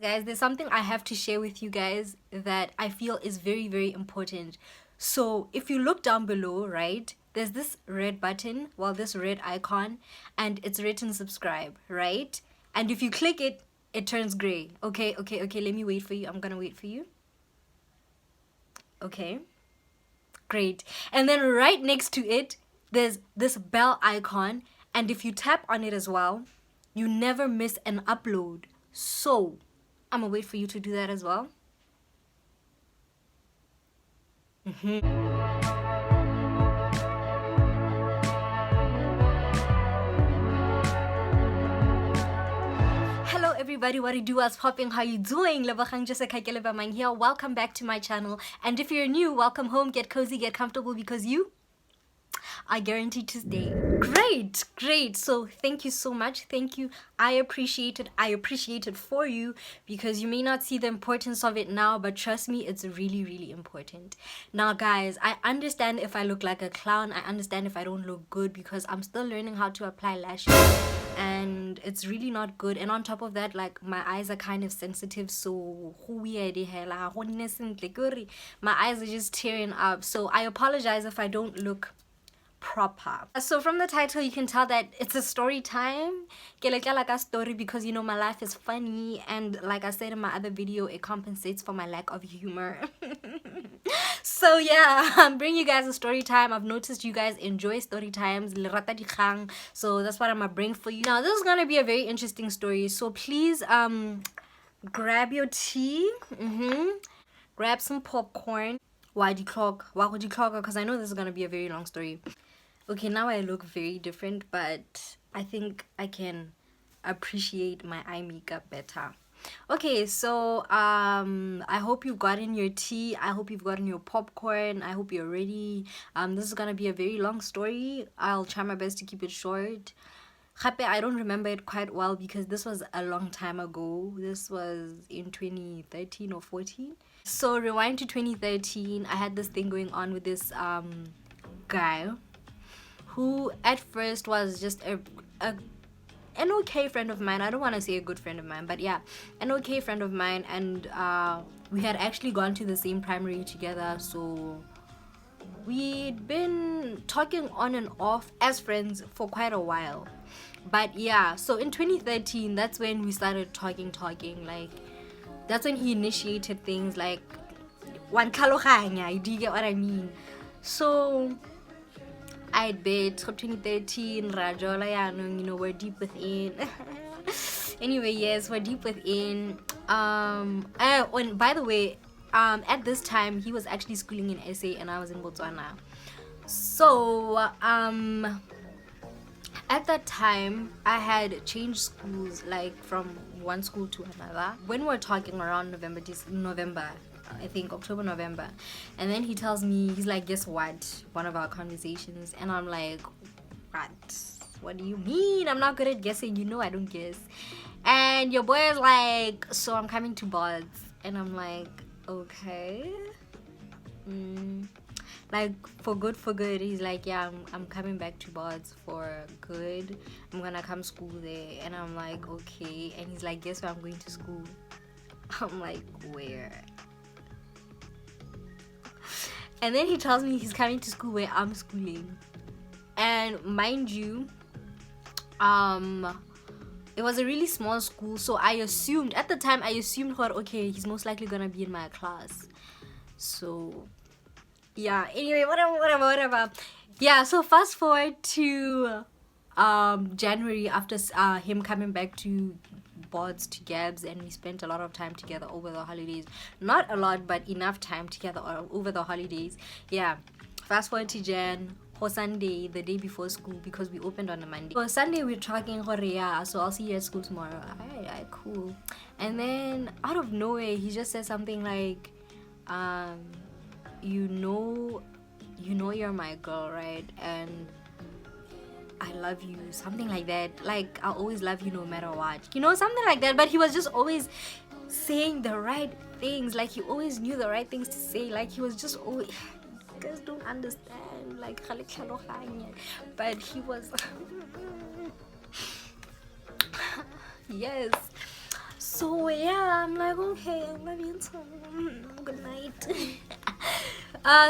Guys, there's something I have to share with you guys that I feel is very, very important. So if you look down below, right, there's this red button, well, this red icon, and it's written subscribe, right? And if you click it, it turns gray. Okay, let me wait for you. I'm gonna wait for you. Okay, great. And then right next to it, there's this bell icon, and if you tap on it as well, you never miss an upload. So I'm gonna wait for you to do that as well. Hello everybody, what do you do? What's popping? How you doing? Lebakang Jessica Kelebamang here. Welcome back to my channel. And if you're new, welcome home. Get cozy, get comfortable, because you are guaranteed to stay. Great. So thank you so much. Thank you. I appreciate it for you, because you may not see the importance of it now, but trust me, it's really, really important. Now guys, I understand if I look like a clown. I understand if I don't look good, because I'm still learning how to apply lashes, and it's really not good. And on top of that, like, my eyes are kind of sensitive, so my eyes are just tearing up. So I apologize if I don't look proper. So from the title, you can tell that it's a story time. Like a story, because you know my life is funny, and like I said in my other video, it compensates for my lack of humor. So yeah, I'm bringing you guys a story time. I've noticed you guys enjoy story times, so that's what I'm gonna bring for you. Now this is gonna be a very interesting story, so please grab your tea, grab some popcorn. Why would you clock? Because I know this is gonna be a very long story. Okay, now I look very different, but I think I can appreciate my eye makeup better. Okay, so I hope you've gotten your tea. I hope you've gotten your popcorn. I hope you're ready. This is gonna be a very long story. I'll try my best to keep it short. I don't remember it quite well, because this was a long time ago. This was in 2013 or 14. So rewind to 2013. I had this thing going on with this guy who at first was just an okay friend of mine. I don't want to say a good friend of mine, but yeah, an okay friend of mine. And we had actually gone to the same primary together, so we'd been talking on and off as friends for quite a while. But yeah, so in 2013, that's when we started talking. Like, that's when he initiated things, like, one kaloganya, do you get what I mean? So I bet 2013 rajola, you know, we're deep within. Anyway, yes, we're deep within. And by the way, at this time he was actually schooling in SA and I was in Botswana. So at that time I had changed schools, like from one school to another. When we're talking around November, I think October, November, and then he tells me, he's like, guess what, one of our conversations. And I'm like, what do you mean? I'm not good at guessing, you know I don't guess. And your boy is like, so I'm coming to Bods. And I'm like, okay. Like, for good. He's like, yeah, I'm coming back to Bods for good. I'm gonna come school there. And I'm like, okay. And he's like, guess where I'm going to school? I'm like, where? And then he tells me he's coming to school where I'm schooling. And mind you, it was a really small school, so I assumed, at the time, okay, he's most likely gonna be in my class. So yeah, anyway, whatever. Yeah, so fast forward to January, after him coming back to Bods, to Gabs, and we spent a lot of time together over the holidays. Not a lot, but enough time together over the holidays. Yeah, fast forward to Jan, or Sunday, the day before school, because we opened on a Monday. So Sunday we're talking, yeah, so I'll see you at school tomorrow. Alright, cool. And then out of nowhere he just said something like, you know you're my girl, right? And I love you, something like that. Like, I'll always love you no matter what, you know, something like that. But he was just always saying the right things. Like, he always knew the right things to say. Like, he was just always, you guys don't understand, like, but he was yes. So yeah, I'm like, okay, I love you too. Good night.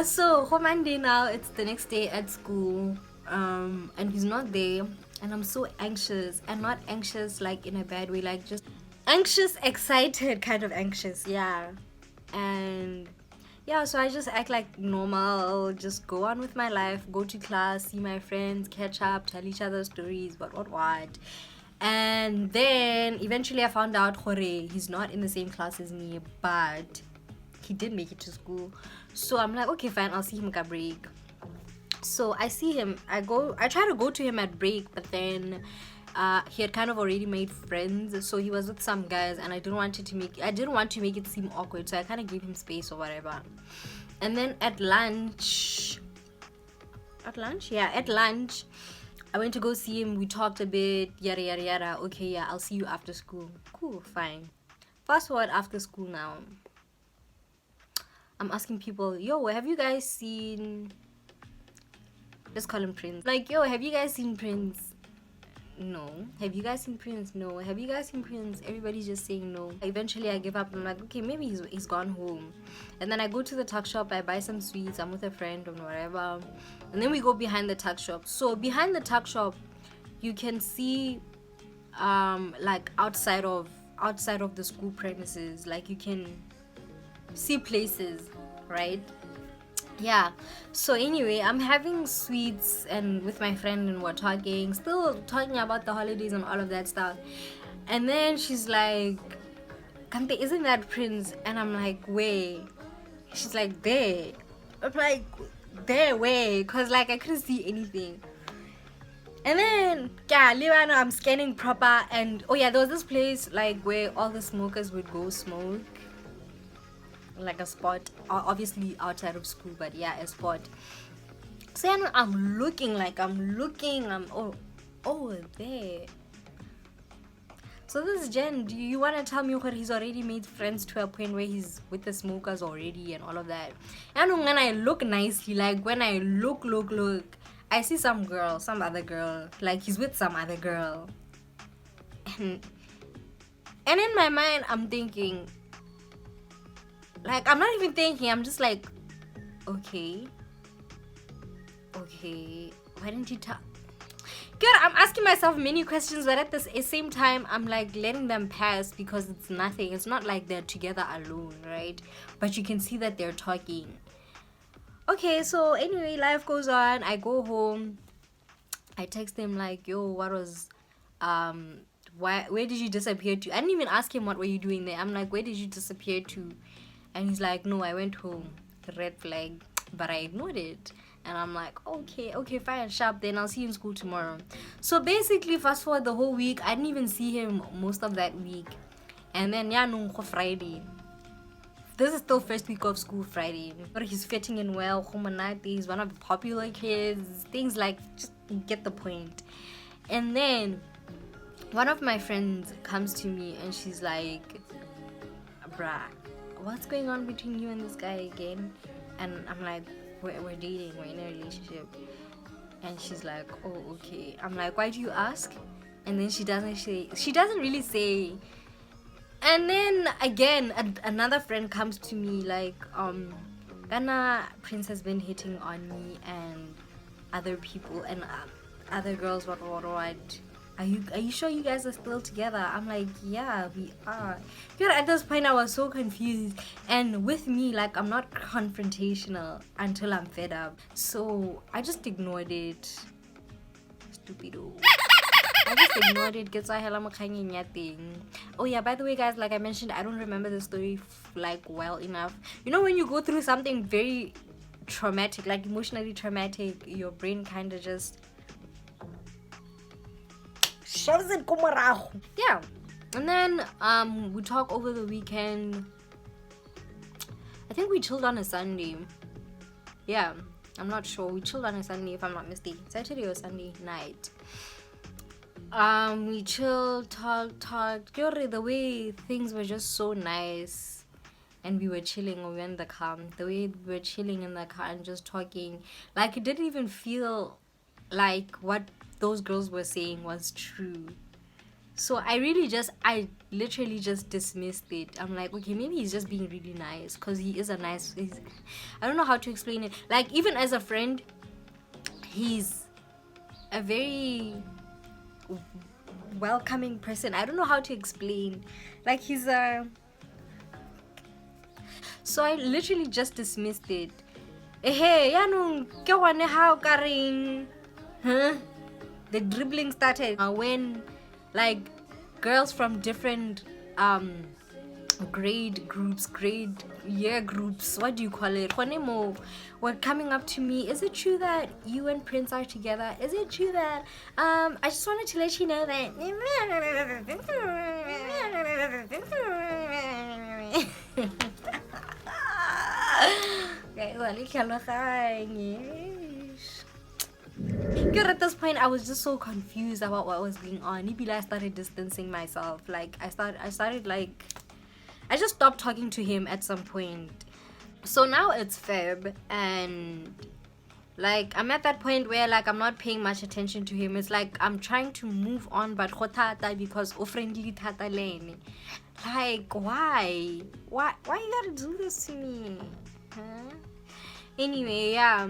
So for Monday now, it's the next day at school, and he's not there, and I'm so anxious, and not anxious like in a bad way, like just anxious, excited, kind of anxious, yeah. And yeah, so I just act like normal, just go on with my life, go to class, see my friends, catch up, tell each other stories, what. And then eventually I found out Hore, he's not in the same class as me, but he did make it to school. So I'm like, okay, fine, I'll see him at break. So I see him, I try to go to him at break, but then he had kind of already made friends, so he was with some guys, and I didn't want to make it seem awkward, so I kind of gave him space or whatever. And then at lunch, I went to go see him. We talked a bit, yada yada yada. Okay, yeah, I'll see you after school. Cool, fine. Fast forward after school now. I'm asking people, yo, have you guys seen? Let's call him Prince. Like, yo, have you guys seen Prince? No. Have you guys seen Prince? No. Have you guys seen Prince? Everybody's just saying no. Eventually I give up. I'm like, okay, maybe he's gone home. And then I go to the tuck shop, I buy some sweets, I'm with a friend or whatever, and then we go behind the tuck shop. So behind the tuck shop you can see like outside of the school premises, like you can see places, right? Yeah. So anyway, I'm having sweets and with my friend, and we're still talking about the holidays and all of that stuff. And then she's like, Kante, isn't that Prince? And I'm like, where? She's like, there. I'm like, there, where? Because like I couldn't see anything. And then yeah, Liana, I'm scanning proper, and oh yeah, there was this place like where all the smokers would go smoke, like a spot, obviously outside of school, but yeah, a spot. So yeah, I'm looking, oh there. So this is Jen. Do you want to tell me what he's already made friends to a point where he's with the smokers already and all of that? And when I look nicely, like when I look, I see some other girl, like he's with some other girl, and in my mind I'm thinking, like, I'm not even thinking, I'm just like, okay, why didn't you tell? Good, I'm asking myself many questions, but at the same time, I'm like letting them pass because it's nothing. It's not like they're together alone, right? But you can see that they're talking. Okay, so anyway, life goes on. I go home. I text him like, yo, what was, where did you disappear to? I didn't even ask him what were you doing there. I'm like, where did you disappear to? And he's like, no, I went home. Red flag. But I ignored it. And I'm like, okay, fine, sharp, then I'll see you in school tomorrow. So basically, fast forward the whole week, I didn't even see him most of that week. And then yeah, no, Friday. This is still first week of school, Friday. But he's fitting in well. He's one of the popular kids. Things like, just get the point. And then one of my friends comes to me and she's like, bruh, what's going on between you and this guy again? And I'm like, we're dating, we're in a relationship. And she's like, oh, okay. I'm like, why do you ask? And then she doesn't really say. And then again, another friend comes to me like, Ghana Prince has been hitting on me and other people and other girls, what. Are you sure you guys are still together? I'm like, yeah, we are. Because at this point I was so confused, and with me, like, I'm not confrontational until I'm fed up. So I just ignored it. Stupido. I just ignored it. Gets thing. Oh yeah, by the way, guys, like I mentioned, I don't remember the story like well enough. You know when you go through something very traumatic, like emotionally traumatic, your brain kind of just shoves it kumaraho. Yeah. And then we talk over the weekend. I think we chilled on a Sunday. Yeah, I'm not sure. We chilled on a Sunday if I'm not mistaken. Saturday or Sunday night. We chilled, talked. The way things were just so nice. And we were chilling, we were in the car. The way we were chilling in the car and just talking. Like, it didn't even feel like what those girls were saying was true. So I really just, I literally just dismissed it. I'm like, okay, maybe he's just being really nice, because he is a nice, I don't know how to explain it. Like, even as a friend, he's a very welcoming person. I don't know how to explain. Like, he's a... So I literally just dismissed it. Hey, yanong ke wane ha o ka reng? Huh? The dribbling started when, like, girls from different grade groups, grade year groups, what do you call it, were coming up to me. Is it true that you and Prince are together? Is it true that I just wanted to let you know that at this point I was just so confused about what was going on. Maybe I started distancing myself. Like, I started like, I just stopped talking to him at some point. So now it's Feb, and like, I'm at that point where, like, I'm not paying much attention to him. It's like I'm trying to move on, but because friendly tata lane. Like, why you gotta do this to me, huh? Anyway, yeah,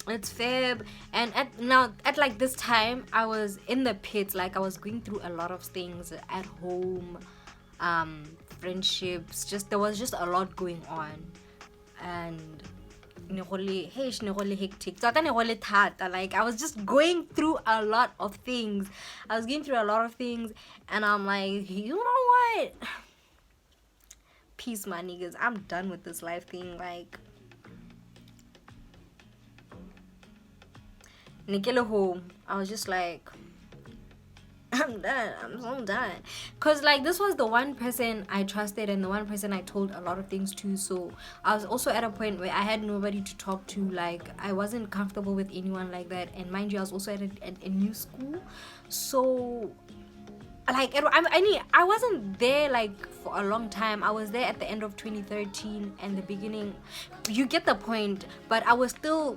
it's Feb, and at like this time I was in the pits. Like, I was going through a lot of things at home, friendships, there was just a lot going on, and hectic. Like, I was just going through a lot of things. And I'm like, you know what? Peace, my niggas. I'm done with this life thing. Like, Nikela home. I was just like, I'm done. I'm so done. Because, like, this was the one person I trusted and the one person I told a lot of things to. So I was also at a point where I had nobody to talk to. Like, I wasn't comfortable with anyone like that. And mind you, I was also at a new school. So, like, I wasn't there, like, for a long time. I was there at the end of 2013 and the beginning. You get the point. But I was still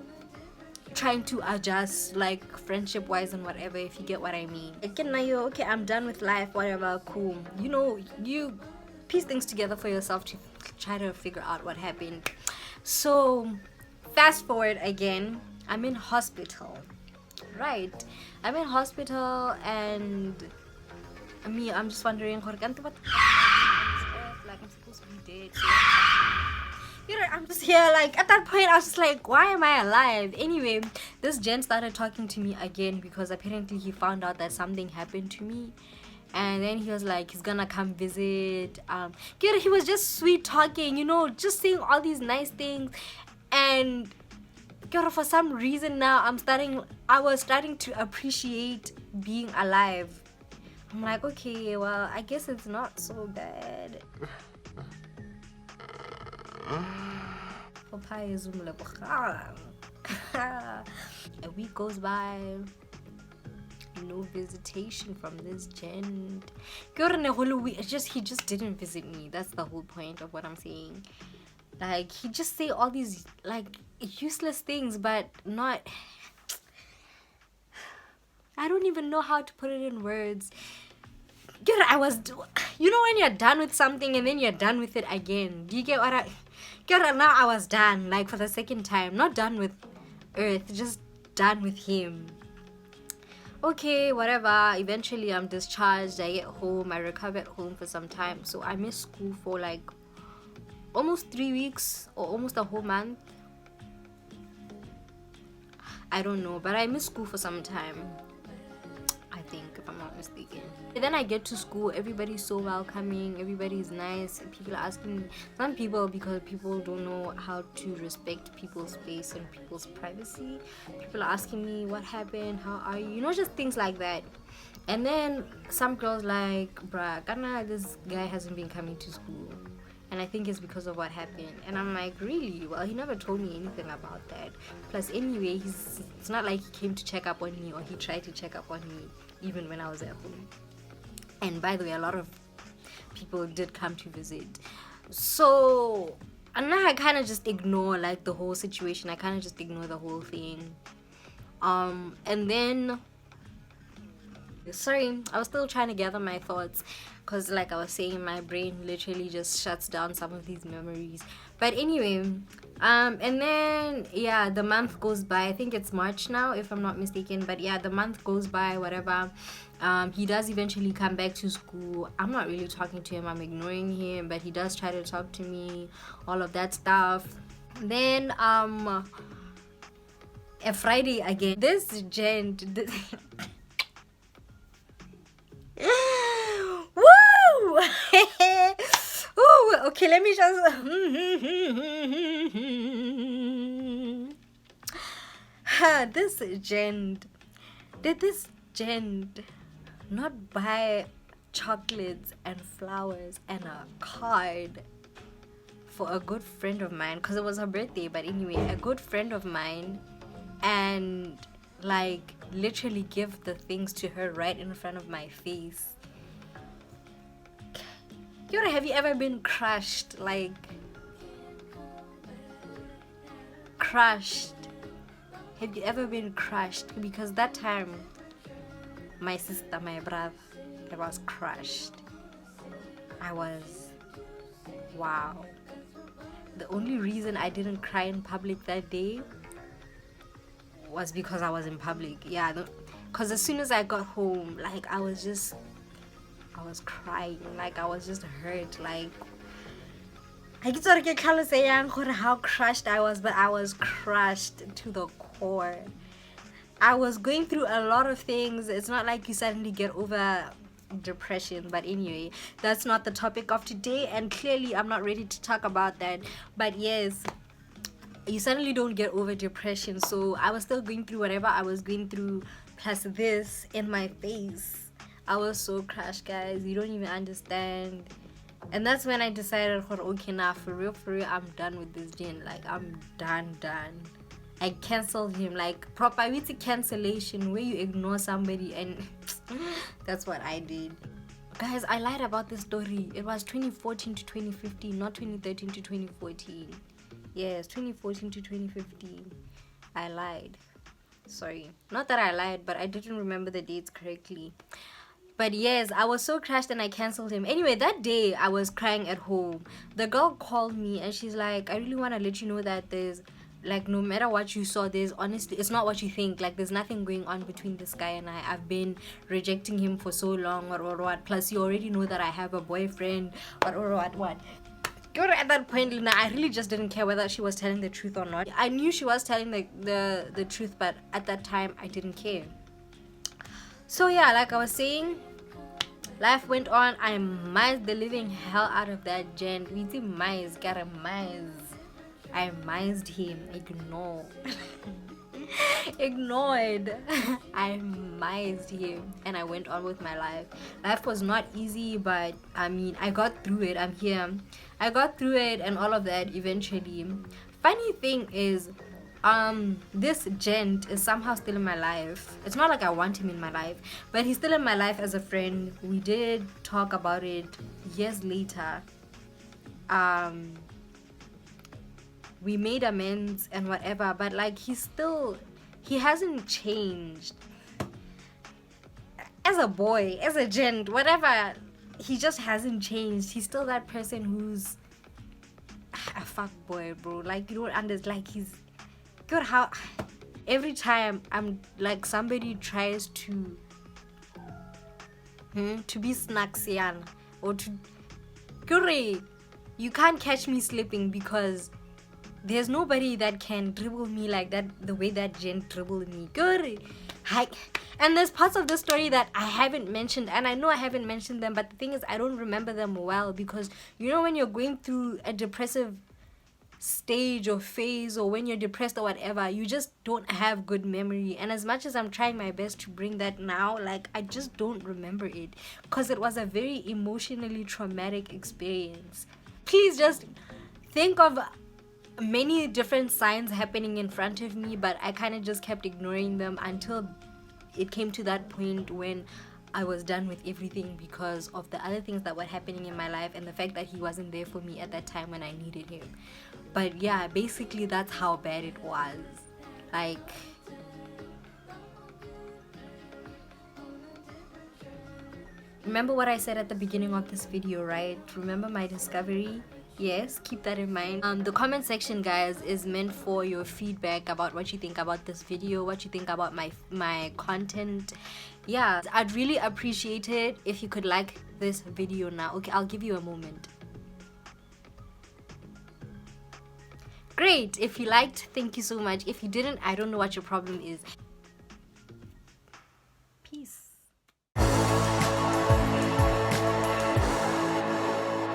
trying to adjust, like, friendship wise and whatever, if you get what I mean. Okay, I'm done with life, whatever, cool. You know, you piece things together for yourself to try to figure out what happened. So fast forward again, I'm in hospital, right? I'm in hospital, and I'm just wondering, like, I'm supposed to be dead, so I'm just here. Like, at that point I was just like, why am I alive? Anyway, this gent started talking to me again because apparently he found out that something happened to me, and then he was like, he's gonna come visit. He was just sweet talking, you know, just saying all these nice things. And for some reason now I was starting to appreciate being alive. I'm like, okay, well, I guess it's not so bad. A week goes by, no visitation from this gent. He just didn't visit me. That's the whole point of what I'm saying. Like, he just say all these, like, useless things, but not, I don't even know how to put it in words. You know when you're done with something and then you're done with it again. Do you get what now I was done, like, for the second time. Not done with Earth, just done with him. Okay, whatever. Eventually I'm discharged. I get home. I recover at home for some time. So I missed school for like almost 3 weeks or almost a whole month. I don't know, but I missed school for some time, I think, if I'm not mistaken. And then I get to school, everybody's so welcoming, everybody's nice. People are asking me, some people, because people don't know how to respect people's space and people's privacy, people are asking me what happened, how are you, you know, just things like that. And then some girls like, bruh, Kana, this guy hasn't been coming to school, and I think it's because of what happened. And I'm like, really? Well, he never told me anything about that. Plus, anyway, it's not like he came to check up on me or he tried to check up on me even when I was at home. And by the way, a lot of people did come to visit. So, and now I kind of just ignore, like, the whole situation. I kind of just ignore the whole thing. And then Sorry, I was still trying to gather my thoughts because, like I was saying, my brain literally just shuts down some of these memories. But anyway, and then yeah, the month goes by. I think it's March now, if I'm not mistaken. But yeah, the month goes by, whatever. He does eventually come back to school. I'm not really talking to him, I'm ignoring him, but he does try to talk to me, all of that stuff. Then a Friday again, this gent woo. Ooh, okay, let me just this gent did this gent not buy chocolates and flowers and a card for a good friend of mine because it was her birthday. But anyway, a good friend of mine, and like literally give the things to her right in front of my face. Yora, have you ever been crushed? Like crushed. Have you ever been crushed? Because that time my sister, my brother, I was crushed. I was, wow. The only reason I didn't cry in public that day was because I was in public. Yeah, because as soon as I got home, like I was crying. Like I was just hurt. Like I can't say how crushed I was, but I was crushed to the core. I was going through a lot of things. It's not like you suddenly get over depression, but anyway, that's not the topic of today, and clearly I'm not ready to talk about that. But yes, you suddenly don't get over depression, so I was still going through whatever I was going through, plus this in my face. I was so crushed, guys, you don't even understand. And that's when I decided, okay, now for real, I'm done with this gin. Like I'm done. I canceled him, like proper with cancellation where you ignore somebody, and that's what I did. Guys, I lied about this story. It was 2014 to 2015, not 2013 to 2014. Yes, 2014 to 2015. I lied. Sorry. Not that I lied, but I didn't remember the dates correctly. But yes, I was so crushed and I canceled him. Anyway, that day I was crying at home. The girl called me and she's like, I really want to let you know that there's, like, no matter what you saw, there's honestly, it's not what you think. Like, there's nothing going on between this guy and I. I've been rejecting him for so long, what. Plus, you already know that I have a boyfriend, what. At that point, Lina, I really just didn't care whether she was telling the truth or not. I knew she was telling the truth, but at that time, I didn't care. So yeah, like I was saying, life went on. I mized the living hell out of that gent. We did mize, gotta mize. I mized him. Ignored. I mized him and I went on with my life. Life was not easy, but I mean, I got through it. I'm here. I got through it and all of that eventually. Funny thing is, this gent is somehow still in my life. It's not like I want him in my life, but he's still in my life as a friend. We did talk about it years later. We made amends and whatever, but like he hasn't changed as a boy, as a gent, whatever. He just hasn't changed. He's still that person who's a fuck boy, bro. Like, you don't understand. Like, he's good. How every time I'm like, somebody tries to be snaxian or to you can't catch me slipping, because there's nobody that can dribble me like that, the way that gent dribbled me. And there's parts of the story that I haven't mentioned, and I know I haven't mentioned them, but the thing is, I don't remember them well, because you know when you're going through a depressive stage or phase, or when you're depressed or whatever, you just don't have good memory. And as much as I'm trying my best to bring that now, like, I just don't remember it, because it was a very emotionally traumatic experience. Please just think of many different signs happening in front of me, but I kind of just kept ignoring them until it came to that point when I was done with everything, because of the other things that were happening in my life and the fact that he wasn't there for me at that time when I needed him. But yeah, basically that's how bad it was. Like, Remember what I said at the beginning of this video, right? Remember my discovery? Yes, keep that in mind. The comment section, guys, is meant for your feedback about what you think about this video, what you think about my content. Yeah, I'd really appreciate it if you could like this video now. Okay, I'll give you a moment. Great. If you liked, thank you so much. If you didn't, I don't know what your problem is.